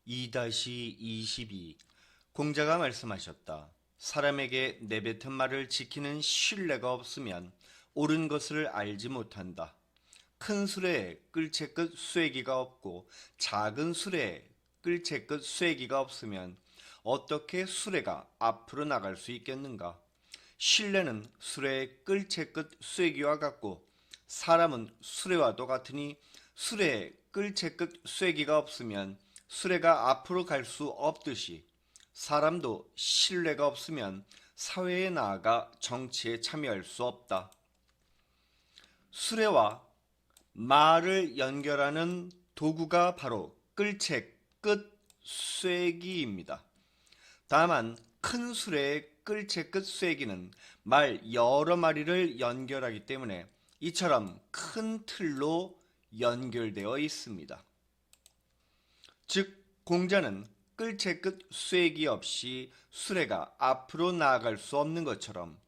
2-22 공자가 말씀하셨다. 사람에게 내뱉은 말을 지키는 신뢰가 없으면 옳은 것을 알지 못한다. 큰 수레에 끌채끝 쇠기가 없고 작은 수레에 끌채끝 쇠기가 없으면 어떻게 수레가 앞으로 나갈 수 있겠는가? 신뢰는 수레의 끌채끝 쇠기와 같고 사람은 수레와도 같으니 수레에 끌채끝 쇠기가 없으면 수레가 앞으로 갈 수 없듯이 사람도 신뢰가 없으면 사회에 나아가 정치에 참여할 수 없다. 수레와 말을 연결하는 도구가 바로 끌채 끝 쇠기입니다. 다만 큰 수레의 끌채 끝 쇠기는 말 여러 마리를 연결하기 때문에 이처럼 큰 틀로 연결되어 있습니다. 즉 공자는 끌채 끝 쇠기 없이 수레가 앞으로 나아갈 수 없는 것처럼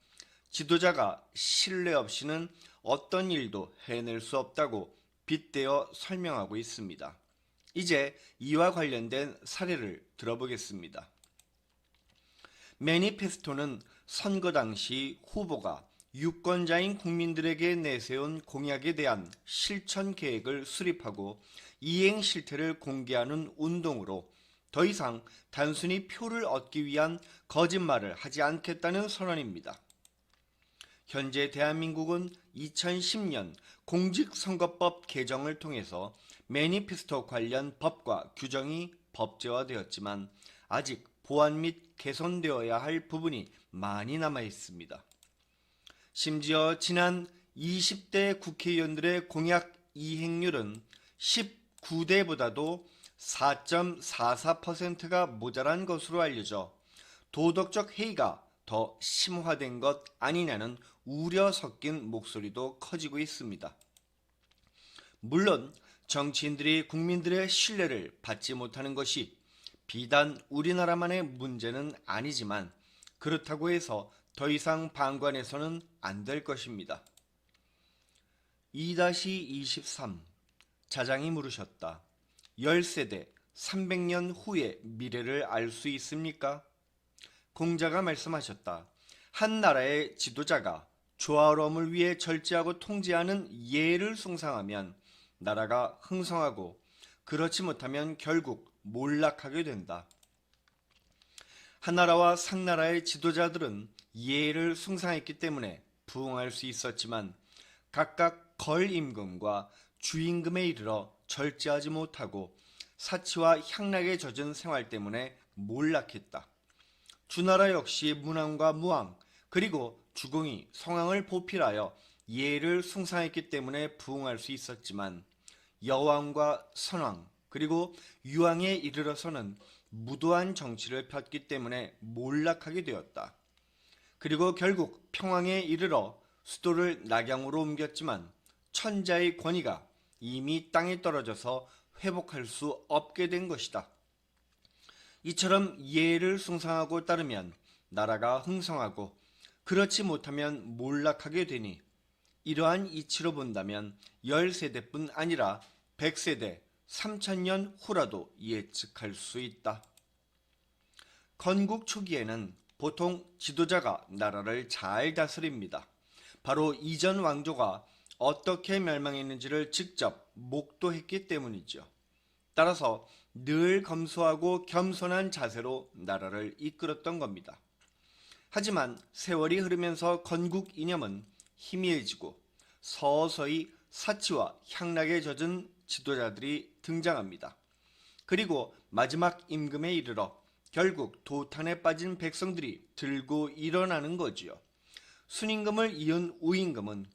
지도자가 신뢰 없이는 어떤 일도 해낼 수 없다고 빗대어 설명하고 있습니다. 이제 이와 관련된 사례를 들어보겠습니다. 매니페스토는 선거 당시 후보가 유권자인 국민들에게 내세운 공약에 대한 실천 계획을 수립하고 이행 실태를 공개하는 운동으로 더 이상 단순히 표를 얻기 위한 거짓말을 하지 않겠다는 선언입니다. 현재 대한민국은 2010년 공직선거법 개정을 통해서 매니페스토 관련 법과 규정이 법제화되었지만 아직 보완 및 개선되어야 할 부분이 많이 남아 있습니다. 심지어 지난 20대 국회의원들의 공약 이행률은 19대보다도 4.44%가 모자란 것으로 알려져 도덕적 해이가 더 심화된 것 아니냐는 우려 섞인 목소리도 커지고 있습니다. 물론 정치인들이 국민들의 신뢰를 받지 못하는 것이 비단 우리나라만의 문제는 아니지만 그렇다고 해서 더 이상 방관해서는 안 될 것입니다. 2-23 자장이 물으셨다. 10세대 300년 후의 미래를 알 수 있습니까? 공자가 말씀하셨다. 한 나라의 지도자가 조화로움을 위해 절제하고 통제하는 예를 숭상하면 나라가 흥성하고 그렇지 못하면 결국 몰락하게 된다. 한나라와 상나라의 지도자들은 예를 숭상했기 때문에 부흥할 수 있었지만 각각 걸임금과 주임금에 이르러 절제하지 못하고 사치와 향락에 젖은 생활 때문에 몰락했다. 주나라 역시 문왕과 무왕 그리고 주공이 성왕을 보필하여 예를 숭상했기 때문에 부흥할 수 있었지만 여왕과 선왕 그리고 유왕에 이르러서는 무도한 정치를 폈기 때문에 몰락하게 되었다. 그리고 결국 평왕에 이르러 수도를 낙양으로 옮겼지만 천자의 권위가 이미 땅에 떨어져서 회복할 수 없게 된 것이다. 이처럼 예를 숭상하고 따르면 나라가 흥성하고 그렇지 못하면 몰락하게 되니 이러한 이치로 본다면 10세대뿐 아니라 100세대, 3000년 후라도 예측할 수 있다. 건국 초기에는 보통 지도자가 나라를 잘 다스립니다. 바로 이전 왕조가 어떻게 멸망했는지를 직접 목도했기 때문이죠. 따라서 늘 검소하고 겸손한 자세로 나라를 이끌었던 겁니다. 하지만 세월이 흐르면서 건국 이념은 희미해지고 서서히 사치와 향락에 젖은 지도자들이 등장합니다. 그리고 마지막 임금에 이르러 결국 도탄에 빠진 백성들이 들고 일어나는 거지요. 순임금을 이은 우임금은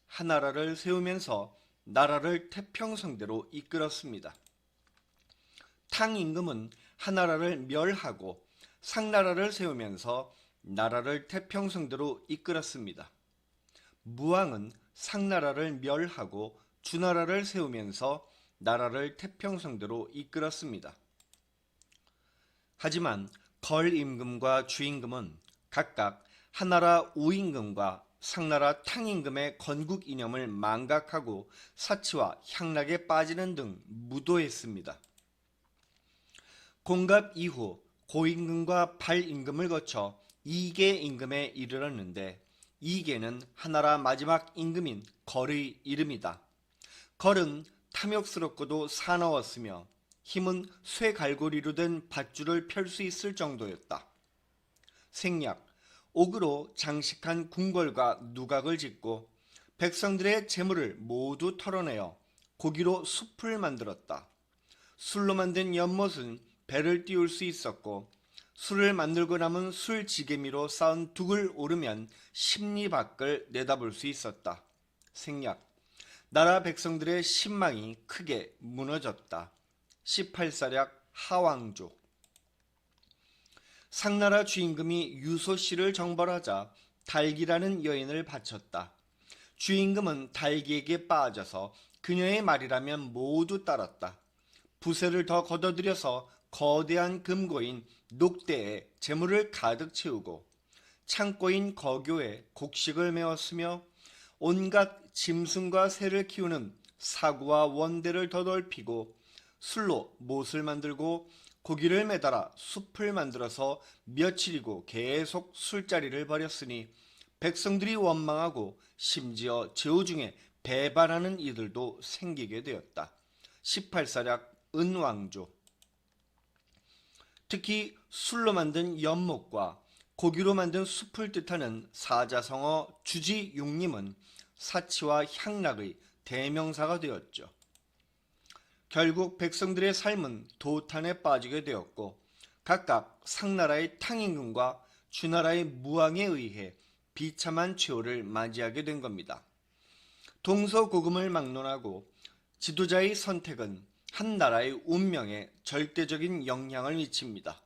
하나라를 세우면서 나라를 태평성대로 이끌었습니다. 탕임금은 하나라를 멸하고 상나라를 세우면서 나라를 태평성대로 이끌었습니다. 무왕은 상나라를 멸하고 주나라를 세우면서 나라를 태평성대로 이끌었습니다. 하지만 걸임금과 주임금은 각각 하나라 우임금과 상나라 탕임금의 건국 이념을 망각하고 사치와 향락에 빠지는 등 무도했습니다. 공갑 이후 고임금과 발임금을 거쳐 2계 임금에 이르렀는데 2계는 하나라 마지막 임금인 걸의 이름이다. 걸은 탐욕스럽고도 사나웠으며 힘은 쇠갈고리로 된 밧줄을 펼 수 있을 정도였다. 생략, 옥으로 장식한 궁궐과 누각을 짓고 백성들의 재물을 모두 털어내어 고기로 숲을 만들었다. 술로 만든 연못은 배를 띄울 수 있었고 술을 만들고 남은 술지게미로 쌓은 둑을 오르면 십리 밖을 내다볼 수 있었다. 생략, 나라 백성들의 신망이 크게 무너졌다. 18사략 하왕조. 상나라 주임금이 유소씨를 정벌하자 달기라는 여인을 바쳤다. 주임금은 달기에게 빠져서 그녀의 말이라면 모두 따랐다. 부세를 더 걷어들여서 거대한 금고인 녹대에 재물을 가득 채우고 창고인 거교에 곡식을 메웠으며 온갖 짐승과 새를 키우는 사구와 원대를 더 넓히고 술로 못을 만들고 고기를 매달아 숲을 만들어서 며칠이고 계속 술자리를 벌였으니 백성들이 원망하고 심지어 제후 중에 배반하는 이들도 생기게 되었다. 18사략 은왕조. 특히 술로 만든 연못과 고기로 만든 숲을 뜻하는 사자성어 주지육림은 사치와 향락의 대명사가 되었죠. 결국 백성들의 삶은 도탄에 빠지게 되었고 각각 상나라의 탕임금과 주나라의 무왕에 의해 비참한 최후를 맞이하게 된 겁니다. 동서고금을 막론하고 지도자의 선택은 한 나라의 운명에 절대적인 영향을 미칩니다.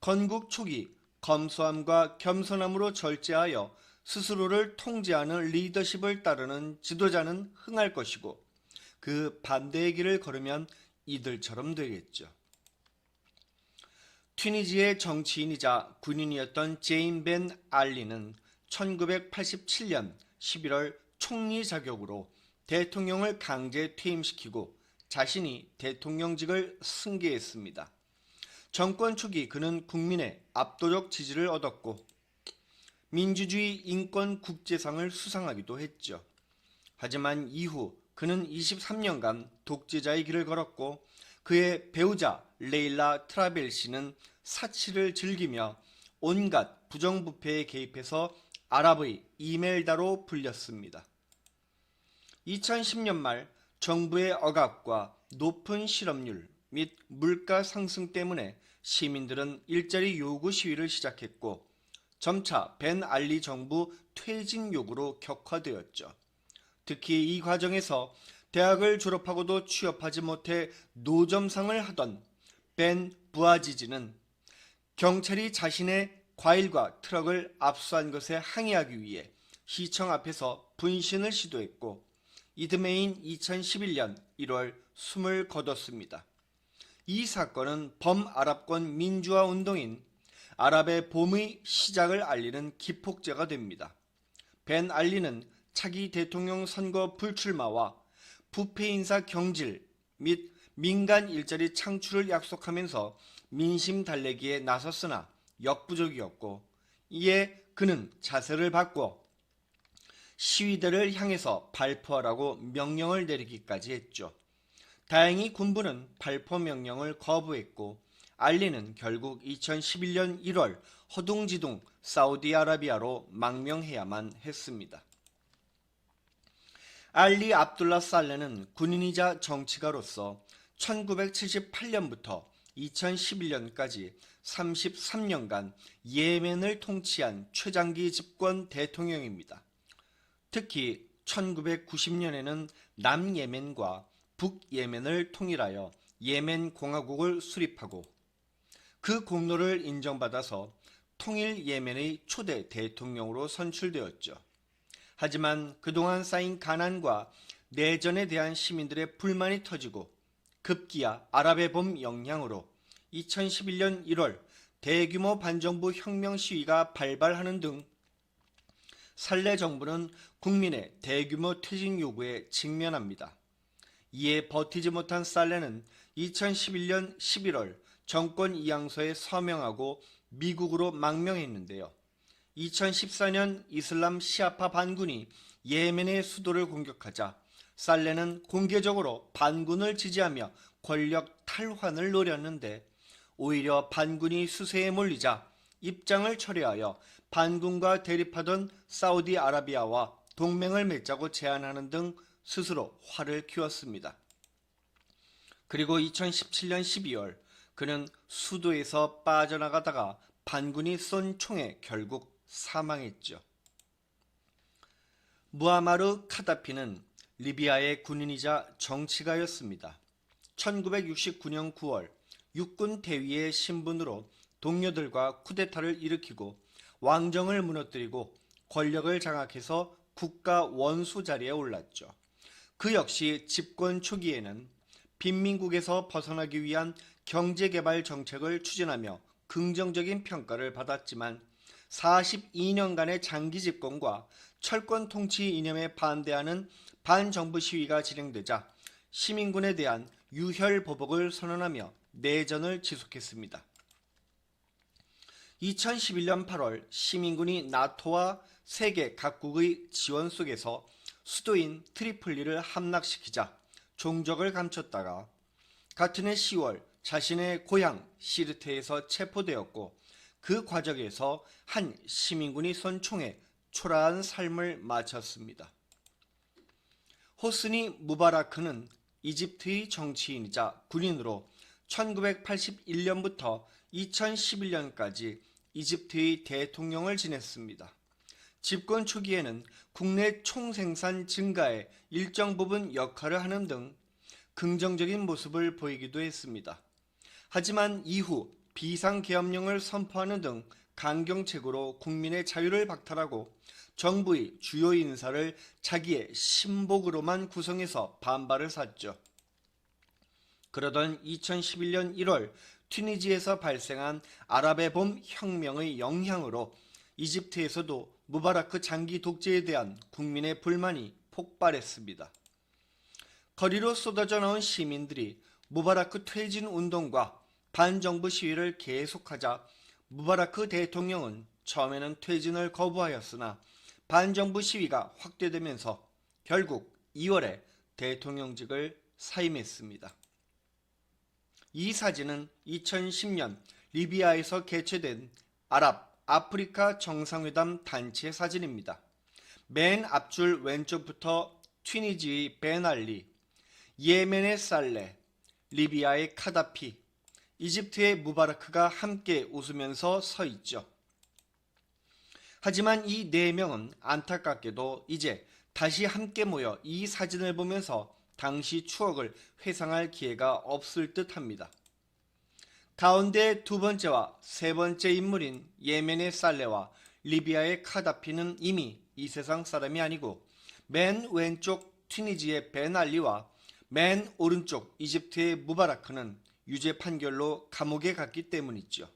건국 초기 검소함과 겸손함으로 절제하여 스스로를 통제하는 리더십을 따르는 지도자는 흥할 것이고 그 반대의 길을 걸으면 이들처럼 되겠죠. 튀니지의 정치인이자 군인이었던 제인 벤 알리는 1987년 11월 총리 자격으로 대통령을 강제 퇴임시키고 자신이 대통령직을 승계했습니다. 정권 초기 그는 국민의 압도적 지지를 얻었고 민주주의 인권 국제상을 수상하기도 했죠. 하지만 이후 그는 23년간 독재자의 길을 걸었고 그의 배우자 레일라 트라벨시는 사치를 즐기며 온갖 부정부패에 개입해서 아랍의 이멜다로 불렸습니다. 2010년 말 정부의 억압과 높은 실업률 및 물가 상승 때문에 시민들은 일자리 요구 시위를 시작했고 점차 벤 알리 정부 퇴진 요구로 격화되었죠. 특히 이 과정에서 대학을 졸업하고도 취업하지 못해 노점상을 하던 벤 부아지지는 경찰이 자신의 과일과 트럭을 압수한 것에 항의하기 위해 시청 앞에서 분신을 시도했고 이듬해인 2011년 1월 숨을 거뒀습니다. 이 사건은 범아랍권 민주화 운동인 아랍의 봄의 시작을 알리는 기폭제가 됩니다. 벤 알리는 차기 대통령 선거 불출마와 부패 인사 경질 및 민간 일자리 창출을 약속하면서 민심 달래기에 나섰으나 역부족이었고 이에 그는 자세를 바꿔 시위대를 향해서 발포하라고 명령을 내리기까지 했죠. 다행히 군부는 발포 명령을 거부했고 알리는 결국 2011년 1월 허둥지둥 사우디아라비아로 망명해야만 했습니다. 알리 압둘라 살레는 군인이자 정치가로서 1978년부터 2011년까지 33년간 예멘을 통치한 최장기 집권 대통령입니다. 특히 1990년에는 남예멘과 북예멘을 통일하여 예멘 공화국을 수립하고 그 공로를 인정받아서 통일 예멘의 초대 대통령으로 선출되었죠. 하지만 그동안 쌓인 가난과 내전에 대한 시민들의 불만이 터지고 급기야 아랍의 봄 영향으로 2011년 1월 대규모 반정부 혁명 시위가 발발하는 등 살레 정부는 국민의 대규모 퇴진 요구에 직면합니다. 이에 버티지 못한 살레는 2011년 11월 정권 이양서에 서명하고 미국으로 망명했는데요. 2014년 이슬람 시아파 반군이 예멘의 수도를 공격하자 살레는 공개적으로 반군을 지지하며 권력 탈환을 노렸는데 오히려 반군이 수세에 몰리자 입장을 철회하여 반군과 대립하던 사우디아라비아와 동맹을 맺자고 제안하는 등 스스로 화를 키웠습니다. 그리고 2017년 12월 그는 수도에서 빠져나가다가 반군이 쏜 총에 결국 사망했죠. 무아마르 카다피는 리비아의 군인이자 정치가였습니다. 1969년 9월 육군 대위의 신분으로 동료들과 쿠데타를 일으키고 왕정을 무너뜨리고 권력을 장악해서 국가 원수 자리에 올랐죠. 그 역시 집권 초기에는 빈민국에서 벗어나기 위한 경제개발 정책을 추진하며 긍정적인 평가를 받았지만 42년간의 장기 집권과 철권 통치 이념에 반대하는 반정부 시위가 진행되자 시민군에 대한 유혈 보복을 선언하며 내전을 지속했습니다. 2011년 8월 시민군이 나토와 세계 각국의 지원 속에서 수도인 트리폴리를 함락시키자 종적을 감췄다가 같은 해 10월 자신의 고향 시르테에서 체포되었고 그 과정에서 한 시민군이 쏜 총에 초라한 삶을 마쳤습니다. 호스니 무바라크는 이집트의 정치인이자 군인으로 1981년부터 2011년까지 이집트의 대통령을 지냈습니다. 집권 초기에는 국내 총생산 증가에 일정 부분 역할을 하는 등 긍정적인 모습을 보이기도 했습니다. 하지만 이후 비상계엄령을 선포하는 등 강경책으로 국민의 자유를 박탈하고 정부의 주요 인사를 자기의 신복으로만 구성해서 반발을 샀죠. 그러던 2011년 1월 튀니지에서 발생한 아랍의 봄 혁명의 영향으로 이집트에서도 무바라크 장기 독재에 대한 국민의 불만이 폭발했습니다. 거리로 쏟아져 나온 시민들이 무바라크 퇴진 운동과 반정부 시위를 계속하자 무바라크 대통령은 처음에는 퇴진을 거부하였으나 반정부 시위가 확대되면서 결국 2월에 대통령직을 사임했습니다. 이 사진은 2010년 리비아에서 개최된 아프리카 정상회담 단체 사진입니다. 맨 앞줄 왼쪽부터 튀니지의 벤알리, 예멘의 살레, 리비아의 카다피, 이집트의 무바라크가 함께 웃으면서 서 있죠. 하지만 이 네 명은 안타깝게도 이제 다시 함께 모여 이 사진을 보면서 당시 추억을 회상할 기회가 없을 듯합니다. 가운데 두 번째와 세 번째 인물인 예멘의 살레와 리비아의 카다피는 이미 이 세상 사람이 아니고 맨 왼쪽 튀니지의 벤알리와 맨 오른쪽 이집트의 무바라크는 유죄 판결로 감옥에 갔기 때문이죠.